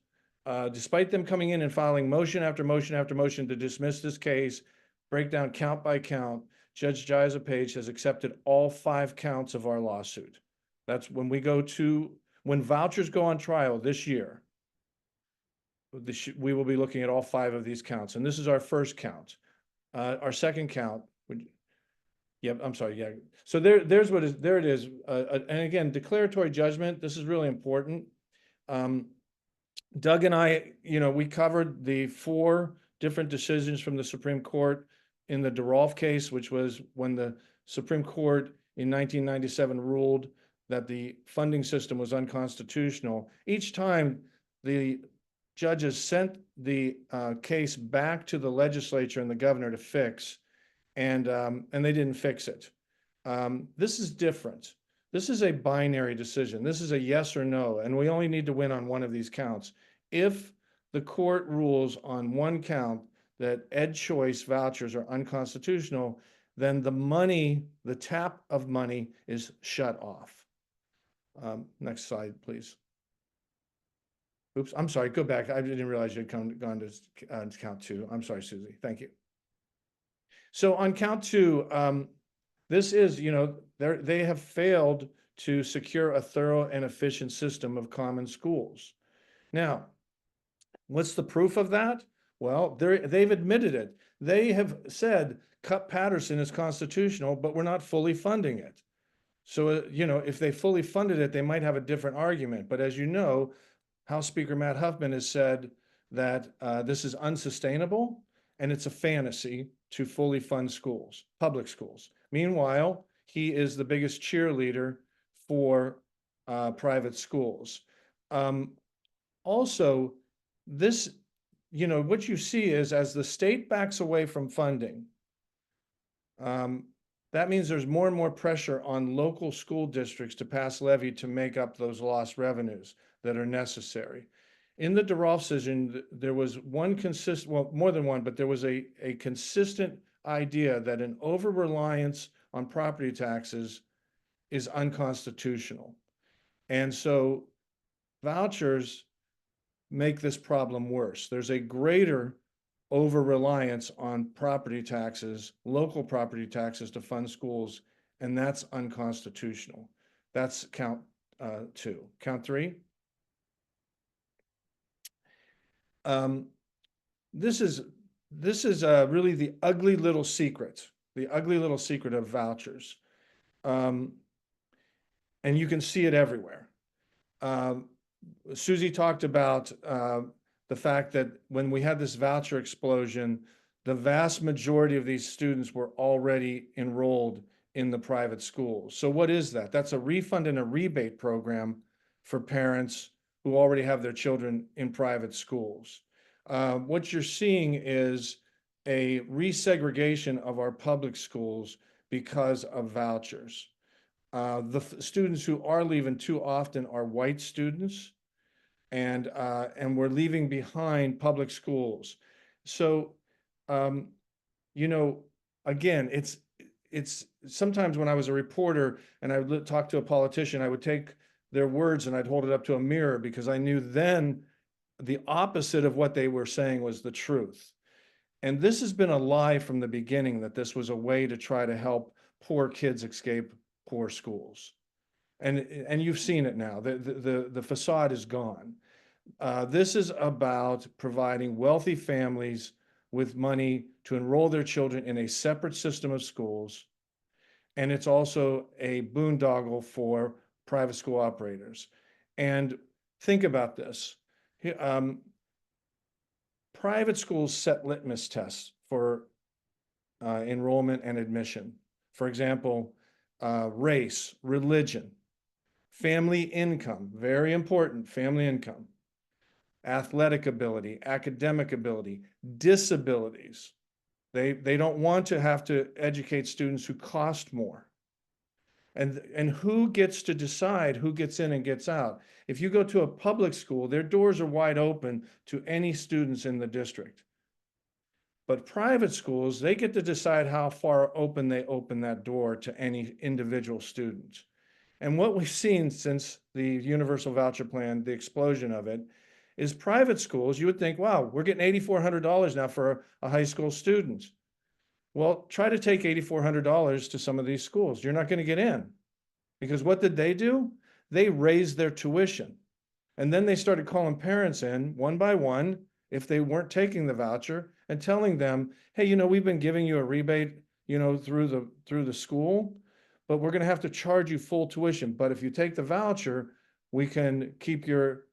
despite them coming in and filing motion after motion after motion to dismiss this case, break down count by count, Judge Jiza Page has accepted all 5 counts of our lawsuit. That's when when vouchers go on trial this year, we will be looking at all 5 of these counts. And this is our first count. Our second count, I'm sorry, yeah. So there it is. And again, declaratory judgment, this is really important. Doug and I, we covered the 4 different decisions from the Supreme Court in the DeRolf case, which was when the Supreme Court in 1997 ruled that the funding system was unconstitutional. Each time the judges sent the case back to the legislature and the governor to fix, and they didn't fix it. This is different. This is a binary decision. This is a yes or no, and we only need to win on one of these counts. If the court rules on one count that ed choice vouchers are unconstitutional, then the money, the tap of money is shut off. Next slide, please. Oops, I'm sorry, go back. I didn't realize you'd gone to count 2. I'm sorry, Susie, thank you. So on count 2, this is, they have failed to secure a thorough and efficient system of common schools. Now, what's the proof of that? Well, they've admitted it. They have said Cupp-Patterson is constitutional, but we're not fully funding it. So, if they fully funded it, they might have a different argument. But as you know, House Speaker Matt Huffman has said that this is unsustainable and it's a fantasy to fully fund schools, public schools. Meanwhile, he is the biggest cheerleader for private schools. Also, this, what you see is as the state backs away from funding, that means there's more and more pressure on local school districts to pass levy to make up those lost revenues that are necessary. In the DeRolf decision, there was one consistent, well, more than one, but there was a consistent idea that an over-reliance on property taxes is unconstitutional. And so vouchers make this problem worse. There's a greater over-reliance on property taxes, local property taxes to fund schools, and that's unconstitutional. That's count 2. Count 3. This is really the ugly little secret of vouchers. And you can see it everywhere. Susie talked about the fact that when we had this voucher explosion, the vast majority of these students were already enrolled in the private schools. So what is that? That's a refund and a rebate program for parents who already have their children in private schools. What you're seeing is a resegregation of our public schools because of vouchers. The students who are leaving too often are white students, and we're leaving behind public schools. So, you know, again, it's sometimes when I was a reporter and I would talk to a politician, I would take their words and I'd hold it up to a mirror, because I knew then the opposite of what they were saying was the truth. And this has been a lie from the beginning, that this was a way to try to help poor kids escape poor schools. And you've seen it now. The facade is gone. This is about providing wealthy families with money to enroll their children in a separate system of schools. And it's also a boondoggle for private school operators. And think about this. Private schools set litmus tests for enrollment and admission. For example, race, religion, family income, very important, family income, athletic ability, academic ability, disabilities. They don't want to have to educate students who cost more. And who gets to decide who gets in and gets out? If you go to a public school, their doors are wide open to any students in the district. But private schools, they get to decide how far open they open that door to any individual student. And what we've seen since the Universal Voucher Plan, the explosion of it, is private schools, you would think, wow, we're getting $8,400 now for a high school student. Well, try to take $8,400 to some of these schools. You're not going to get in, because what did they do? They raised their tuition. And then they started calling parents in one by one if they weren't taking the voucher, and telling them, hey, you know, we've been giving you a rebate, you know, through the school, but we're going to have to charge you full tuition. But if you take the voucher, we can keep your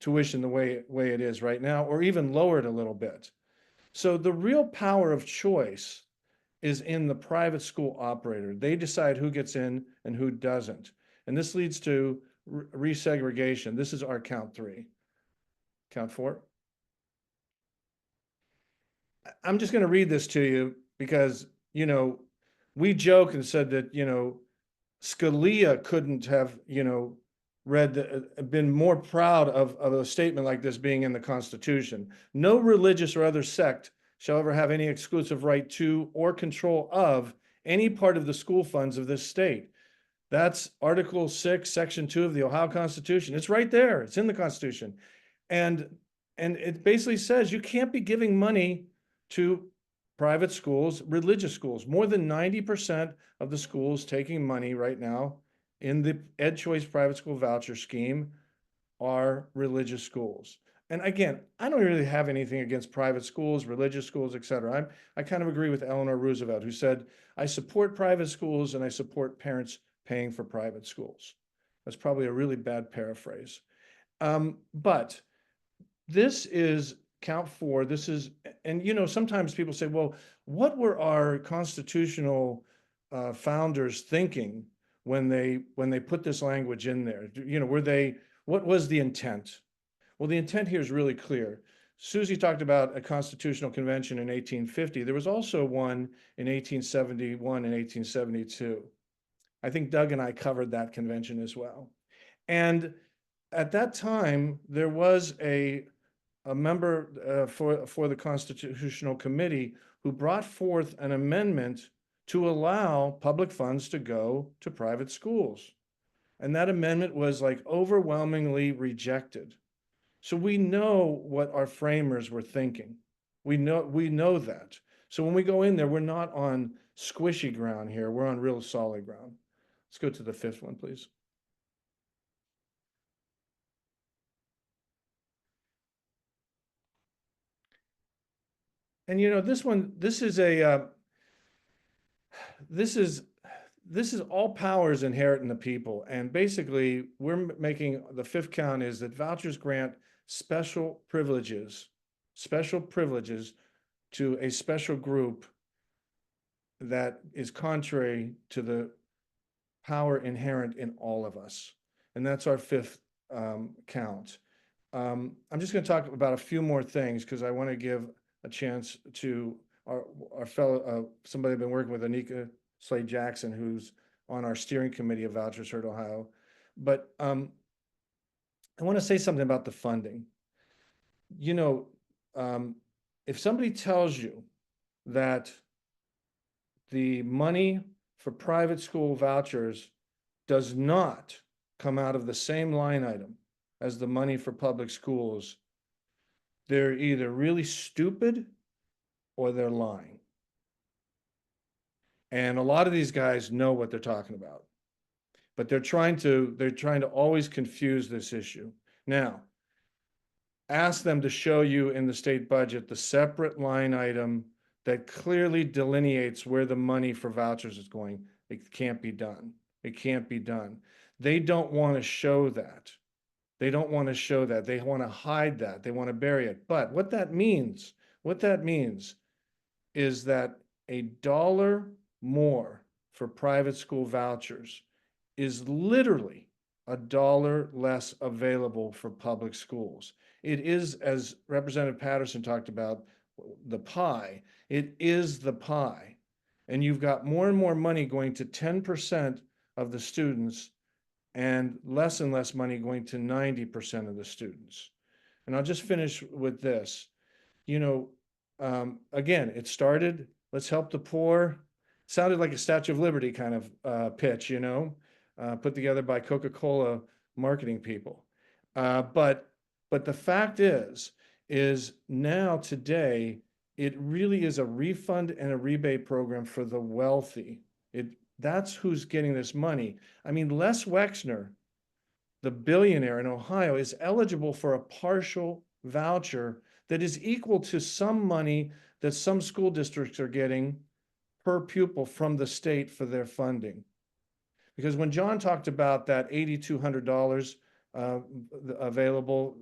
tuition the way it is right now, or even lower it a little bit. So the real power of choice is in the private school operator. They decide who gets in and who doesn't. And this leads to resegregation. This is our count 3. Count 4. I'm just going to read this to you because, you know, we joke and said that, you know, Scalia couldn't have, you know, been more proud of a statement like this being in the Constitution. No religious or other sect shall ever have any exclusive right to or control of any part of the school funds of this state. That's Article 6, Section 2 of the Ohio Constitution. It's right there. It's in the Constitution. And it basically says you can't be giving money to private schools, religious schools. More than 90% of the schools taking money right now in the Ed Choice private school voucher scheme are religious schools. And again, I don't really have anything against private schools, religious schools, et cetera. I kind of agree with Eleanor Roosevelt, who said, I support private schools and I support parents paying for private schools. That's probably a really bad paraphrase. But this is count 4. This is, and you know, sometimes people say, well, what were our constitutional founders thinking when they put this language in there? You know, what was the intent? Well, the intent here is really clear. Susie talked about a constitutional convention in 1850. There was also one in 1871 and 1872. I think Doug and I covered that convention as well. And at that time, there was a member for the Constitutional Committee who brought forth an amendment to allow public funds to go to private schools. And that amendment was like overwhelmingly rejected. So we know what our framers were thinking. We know that. So when we go in there, we're not on squishy ground here. We're on real solid ground. Let's go to the fifth one, please. And you know, this one, this is all powers inherent in the people. And basically, we're making the fifth count is that vouchers grant special privileges to a special group that is contrary to the power inherent in all of us. And that's our fifth count. I'm just going to talk about a few more things because I want to give a chance to our fellow, somebody I've been working with, Nneka Slade Jackson, who's on our steering committee of Vouchers Hurt Ohio. But I want to say something about the funding. You know, if somebody tells you that the money for private school vouchers does not come out of the same line item as the money for public schools, they're either really stupid or they're lying. And a lot of these guys know what they're talking about, but they're trying to always confuse this issue. Now, ask them to show you in the state budget the separate line item that clearly delineates where the money for vouchers is going. It can't be done. It can't be done. They don't want to show that. They don't want to show that. They want to hide that. They want to bury it. But what that means is that $1 more for private school vouchers is literally $1 less available for public schools. It is, as Representative Patterson talked about, the pie. It is the pie. And you've got more and more money going to 10% of the students and less money going to 90% of the students. And I'll just finish with this. You know, again, it started, let's help the poor. Sounded like a Statue of Liberty kind of pitch, you know, put together by Coca-Cola marketing people. But the fact is now today, it really is a refund and a rebate program for the wealthy. That's who's getting this money. I mean, Les Wexner, the billionaire in Ohio, is eligible for a partial voucher that is equal to some money that some school districts are getting per pupil from the state for their funding. Because when John talked about that $8,200 available,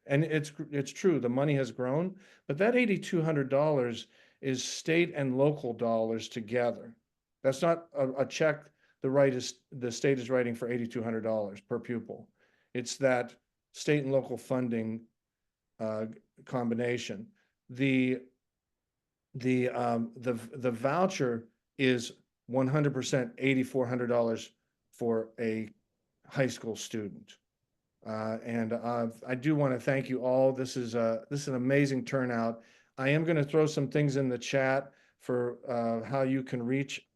and it's true, the money has grown, but that $8,200 is state and local dollars together. That's not a check the state is writing for $8,200 per pupil. It's that state and local funding combination. The voucher is 100% $8,400 for a high school student. And I do want to thank you all. This is an amazing turnout. I am going to throw some things in the chat for how you can reach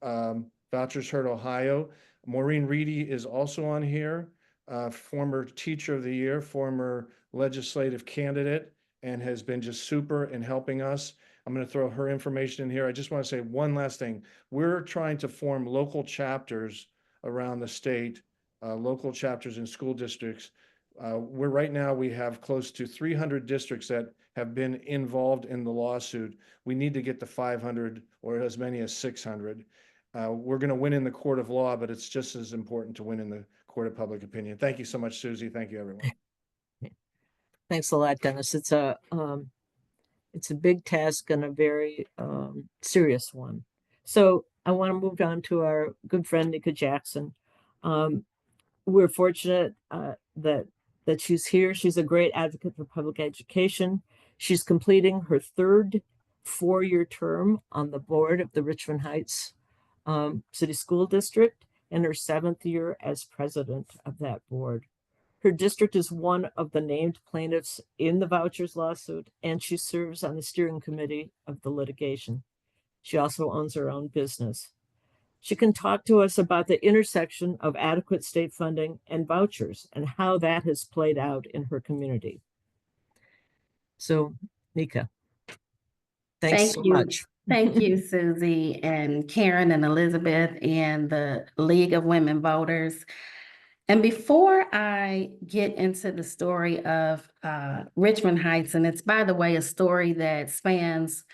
Vouchers Hurt Ohio. Maureen Reedy is also on here, former Teacher of the Year, former legislative candidate, and has been just super in helping us. I'm going to throw her information in here. I just want to say one last thing. We're trying to form local chapters around the state, local chapters in school districts. Right now we have close to 300 districts that have been involved in the lawsuit. We need to get to 500 or as many as 600. We're going to win in the court of law, but it's just as important to win in the court of public opinion. Thank you so much, Susie. Thank you, everyone. Thanks a lot, Dennis. It's a big task and a very serious one. So I want to move on to our good friend, Nneka Jackson. We're fortunate that she's here. She's a great advocate for public education. She's completing her third four-year term on the board of the Richmond Heights City School District and her 7th year as president of that board. Her district is one of the named plaintiffs in the vouchers lawsuit, and she serves on the steering committee of the litigation. She also owns her own business. She can talk to us about the intersection of adequate state funding and vouchers and how that has played out in her community. So, Nneka, thanks Thank so you. much. Thank you, Susie and Karen and Elizabeth and the League of Women Voters. And before I get into the story of Richmond Heights, and it's, by the way, a story that spans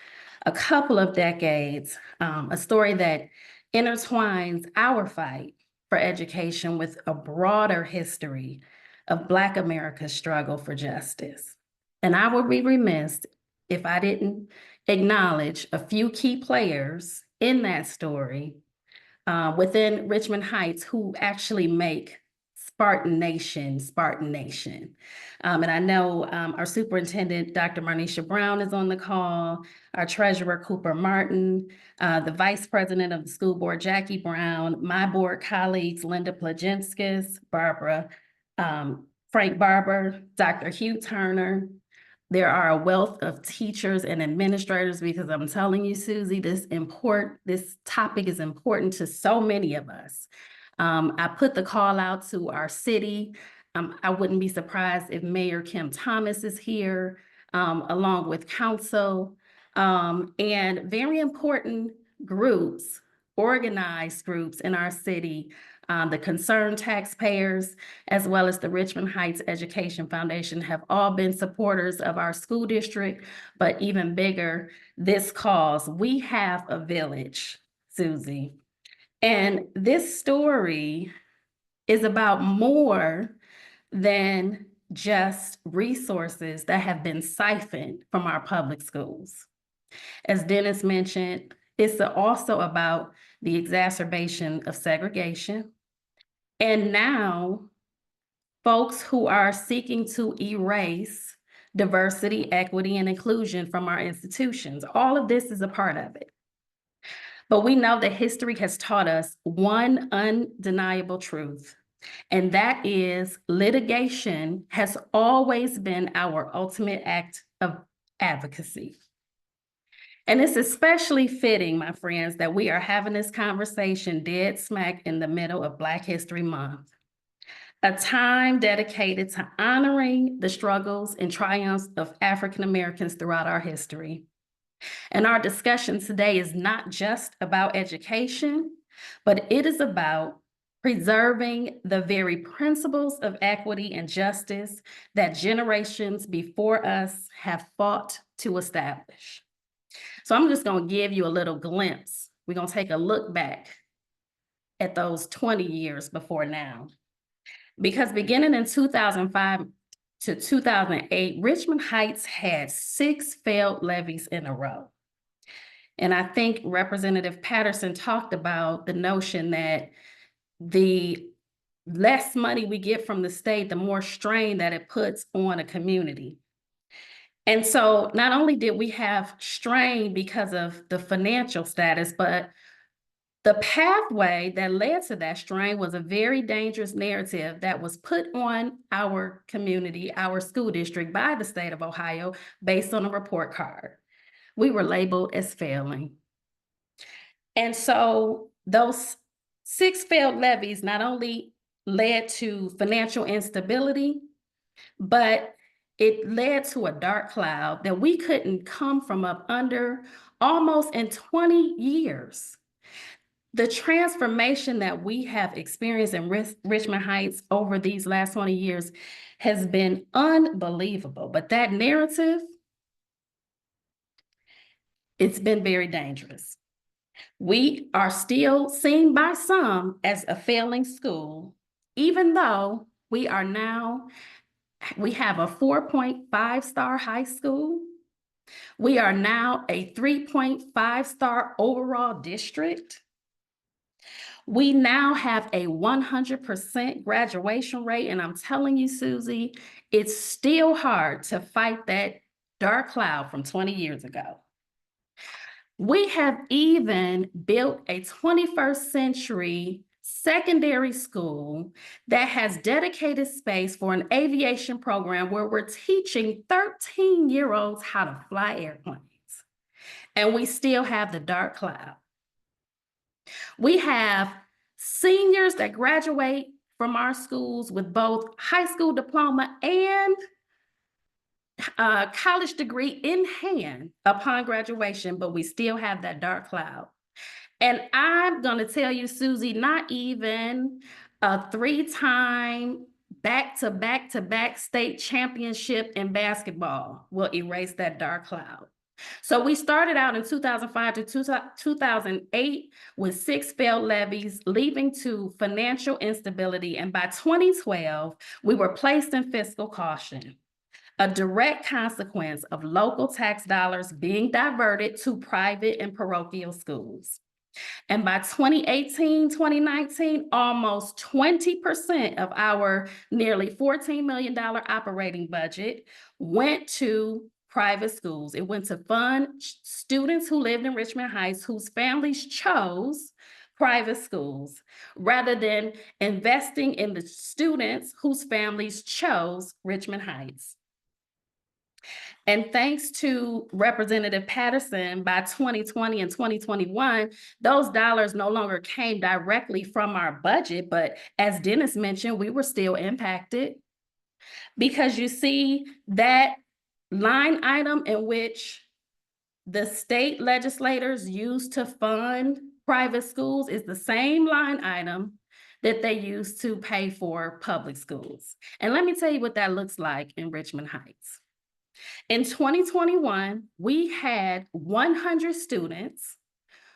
a couple of decades, a story that intertwines our fight for education with a broader history of Black America's struggle for justice. And I would be remiss if I didn't acknowledge a few key players in that story within Richmond Heights who actually make Spartan Nation, Spartan Nation. And I know our superintendent, Dr. Marnisha Brown, is on the call, our treasurer, Cooper Martin, the vice president of the school board, Jackie Brown, my board colleagues, Linda Plaginskis, Barbara, Frank Barber, Dr. Hugh Turner. There are a wealth of teachers and administrators, because I'm telling you, Susie, this topic is important to so many of us. I put the call out to our city. I wouldn't be surprised if Mayor Kim Thomas is here, along with council, and very important groups, organized groups in our city, the concerned taxpayers, as well as the Richmond Heights Education Foundation, have all been supporters of our school district, but even bigger, this cause. We have a village, Susie. And this story is about more than just resources that have been siphoned from our public schools. As Dennis mentioned, it's also about the exacerbation of segregation. And now, folks who are seeking to erase diversity, equity, and inclusion from our institutions. All of this is a part of it. But we know that history has taught us one undeniable truth, and that is litigation has always been our ultimate act of advocacy. And it's especially fitting, my friends, that we are having this conversation dead smack in the middle of Black History Month, a time dedicated to honoring the struggles and triumphs of African Americans throughout our history. And our discussion today is not just about education, but it is about preserving the very principles of equity and justice that generations before us have fought to establish. So I'm just going to give you a little glimpse. We're going to take a look back at those 20 years before now. Because beginning in 2005 to 2008, Richmond Heights had 6 failed levies in a row. And I think Representative Patterson talked about the notion that the less money we get from the state, the more strain that it puts on a community. And so not only did we have strain because of the financial status, but the pathway that led to that strain was a very dangerous narrative that was put on our community, our school district, by the state of Ohio based on a report card. We were labeled as failing. And so those 6 failed levies not only led to financial instability, but it led to a dark cloud that we couldn't come from up under almost in 20 years. The transformation that we have experienced in Richmond Heights over these last 20 years has been unbelievable. But that narrative, it's been very dangerous. We are still seen by some as a failing school, even though we have a 4.5-star high school. We are now a 3.5-star overall district. We now have a 100% graduation rate. And I'm telling you, Susie, it's still hard to fight that dark cloud from 20 years ago. We have even built a 21st century secondary school that has dedicated space for an aviation program where we're teaching 13-year-olds how to fly airplanes. And we still have the dark cloud. We have seniors that graduate from our schools with both high school diploma and college degree in hand upon graduation, but we still have that dark cloud. And I'm gonna tell you, Susie, not even a 3-time back-to-back state championship in basketball will erase that dark cloud. So we started out in 2005 to 2008 with 6 failed levies, leading to financial instability. And by 2012, we were placed in fiscal caution, a direct consequence of local tax dollars being diverted to private and parochial schools. And by 2018, 2019, almost 20% of our nearly $14 million operating budget went to private schools. It went to fund students who lived in Richmond Heights whose families chose private schools, rather than investing in the students whose families chose Richmond Heights. And thanks to Representative Patterson, by 2020 and 2021, those dollars no longer came directly from our budget, but as Dennis mentioned, we were still impacted. Because you see, that line item in which the state legislators used to fund private schools is the same line item that they use to pay for public schools. And let me tell you what that looks like in Richmond Heights. In 2021, we had 100 students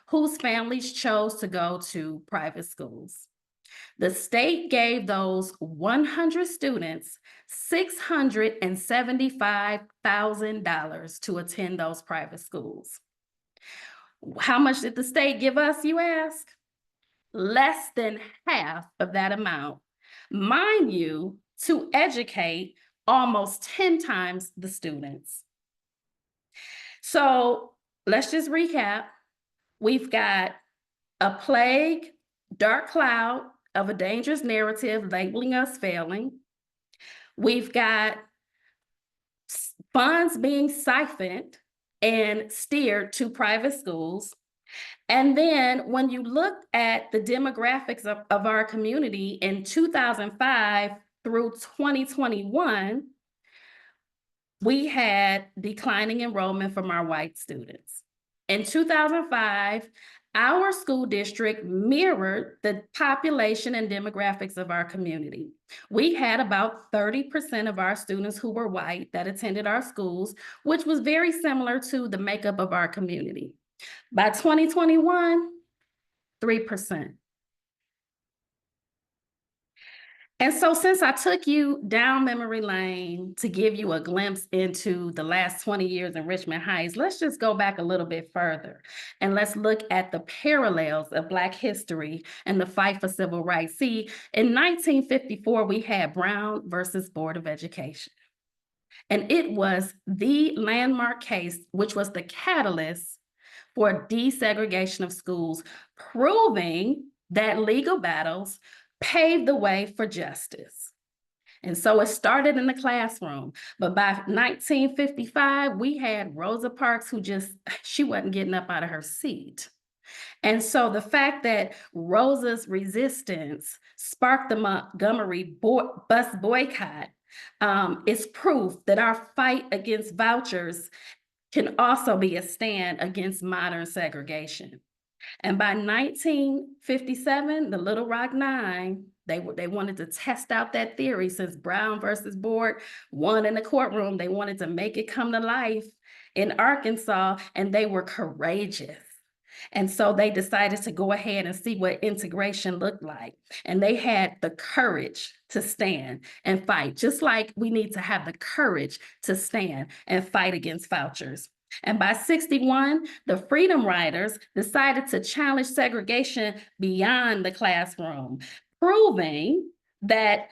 whose families chose to go to private schools. The state gave those 100 students $675,000 to attend those private schools. How much did the state give us, you ask? Less than half of that amount, mind you, to educate almost 10 times the students. So let's just recap. We've got a plague, dark cloud of a dangerous narrative labeling us failing. We've got funds being siphoned and steered to private schools. And then when you look at the demographics of our community in 2005 through 2021, we had declining enrollment from our white students. In 2005, our school district mirrored the population and demographics of our community. We had about 30% of our students who were white that attended our schools, which was very similar to the makeup of our community. By 2021, 3%. And so since I took you down memory lane to give you a glimpse into the last 20 years in Richmond Heights, let's just go back a little bit further and let's look at the parallels of Black history and the fight for civil rights. See, in 1954, we had Brown versus Board of Education. And it was the landmark case, which was the catalyst for desegregation of schools, proving that legal battles paved the way for justice. And so it started in the classroom. But by 1955, we had Rosa Parks who she wasn't getting up out of her seat. And so the fact that Rosa's resistance sparked the Montgomery bus boycott is proof that our fight against vouchers can also be a stand against modern segregation. And by 1957, the Little Rock Nine, they wanted to test out that theory. Since Brown versus Board won in the courtroom, they wanted to make it come to life in Arkansas, and they were courageous. And so they decided to go ahead and see what integration looked like. And they had the courage to stand and fight, just like we need to have the courage to stand and fight against vouchers. And by 61, the Freedom Riders decided to challenge segregation beyond the classroom, proving that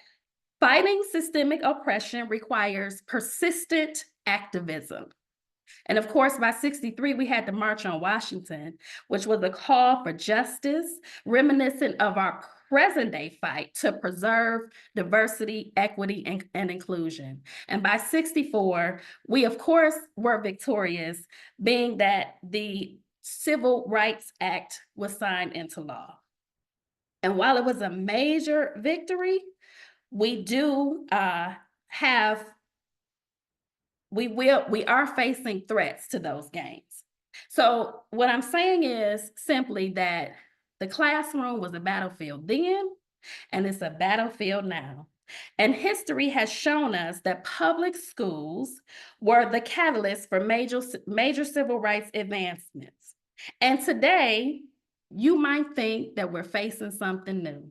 fighting systemic oppression requires persistent activism. And of course, by 63, we had the March on Washington, which was a call for justice, reminiscent of our present day fight to preserve diversity, equity, and inclusion. And by 64, we of course were victorious, being that the Civil Rights Act was signed into law. And while it was a major victory, we do we are facing threats to those gains. So what I'm saying is simply that the classroom was a battlefield then, and it's a battlefield now. And history has shown us that public schools were the catalyst for major civil rights advancements. And today, you might think that we're facing something new.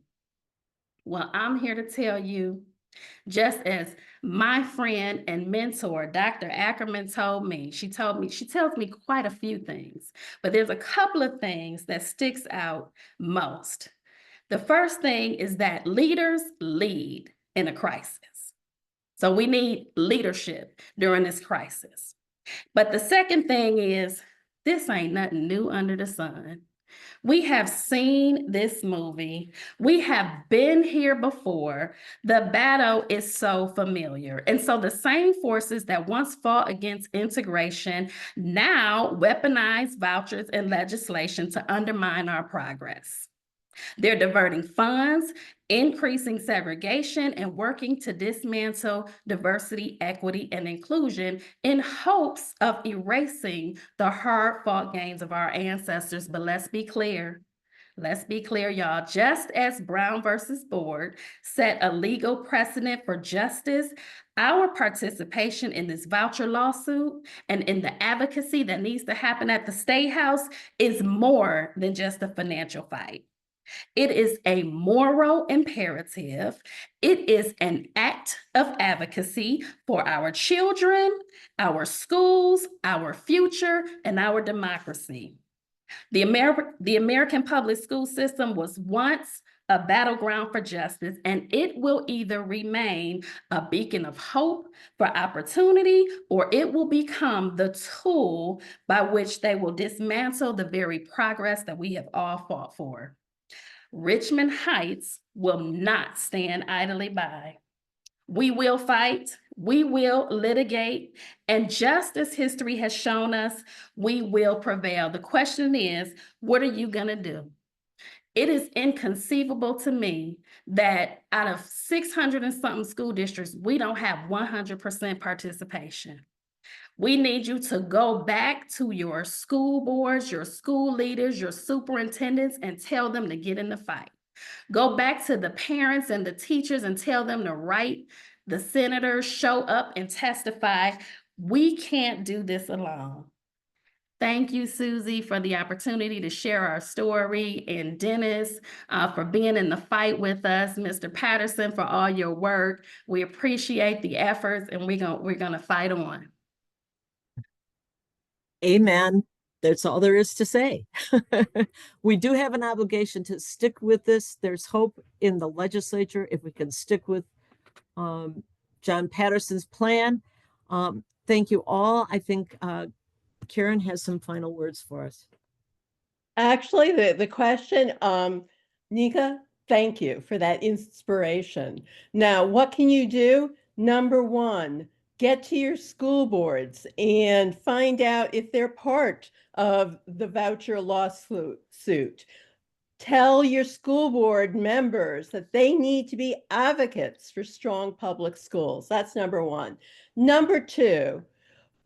Well, I'm here to tell you, just as my friend and mentor, Dr. Ackerman, told me, she tells me quite a few things, but there's a couple of things that sticks out most. The first thing is that leaders lead in a crisis. So we need leadership during this crisis. But the second thing is, this ain't nothing new under the sun. We have seen this movie. We have been here before. The battle is so familiar. And so the same forces that once fought against integration now weaponize vouchers and legislation to undermine our progress. They're diverting funds, increasing segregation, and working to dismantle diversity, equity, and inclusion in hopes of erasing the hard-fought gains of our ancestors. But let's be clear. Let's be clear, y'all. Just as Brown versus Board set a legal precedent for justice, our participation in this voucher lawsuit and in the advocacy that needs to happen at the State House is more than just a financial fight. It is a moral imperative. It is an act of advocacy for our children, our schools, our future, and our democracy. The American public school system was once a battleground for justice, and it will either remain a beacon of hope for opportunity, or it will become the tool by which they will dismantle the very progress that we have all fought for. Richmond Heights will not stand idly by. We will fight, we will litigate, and just as history has shown us, we will prevail. The question is, what are you gonna do? It is inconceivable to me that out of 600 and something school districts, we don't have 100% participation. We need you to go back to your school boards, your school leaders, your superintendents, and tell them to get in the fight. Go back to the parents and the teachers and tell them to write the senators, show up and testify. We can't do this alone. Thank you, Susie, for the opportunity to share our story, and Dennis for being in the fight with us, Mr. Patterson for all your work. We appreciate the efforts, and we're gonna fight on. Amen. That's all there is to say. We do have an obligation to stick with this. There's hope in the legislature if we can stick with John Patterson's plan. Thank you all. I think Karen has some final words for us. Actually, the question, Nneka, thank you for that inspiration. Now, what can you do? Number one, get to your school boards and find out if they're part of the voucher lawsuit. Tell your school board members that they need to be advocates for strong public schools. That's number one. Number two,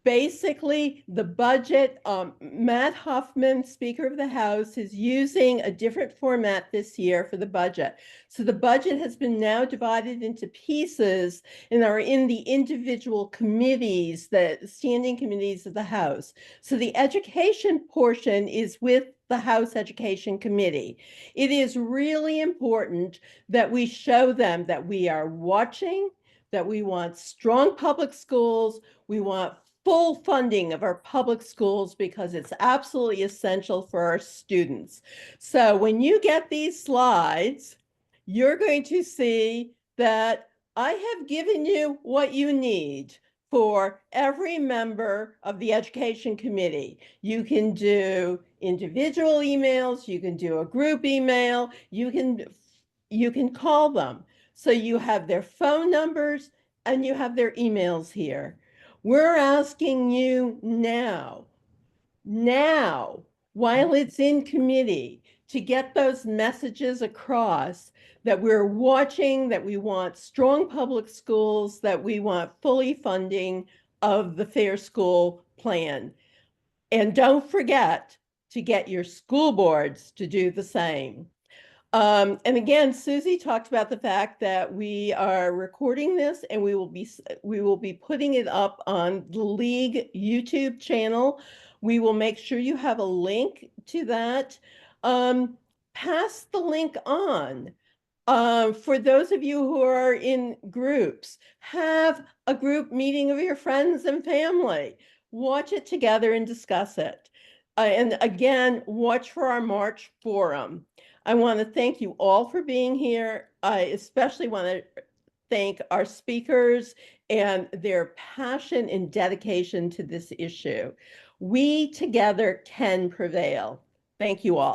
basically, the budget, Matt Huffman, Speaker of the House, is using a different format this year for the budget. So the budget has been now divided into pieces and are in the individual committees, the standing committees of the House. So the education portion is with the House Education Committee. It is really important that we show them that we are watching, that we want strong public schools, we want full funding of our public schools because it's absolutely essential for our students. So when you get these slides, you're going to see that I have given you what you need for every member of the education committee. You can do individual emails, you can do a group email, you can call them. So you have their phone numbers and you have their emails here. We're asking you now, while it's in committee, to get those messages across that we're watching, that we want strong public schools, that we want fully funding of the Fair School Plan. And don't forget to get your school boards to do the same. And again, Susie talked about the fact that we are recording this and we will be putting it up on the League YouTube channel. We will make sure you have a link to that. Pass the link on. For those of you who are in groups, have a group meeting of your friends and family. Watch it together and discuss it. And again, watch for our March forum. I want to thank you all for being here. I especially want to thank our speakers and their passion and dedication to this issue. We together can prevail. Thank you all.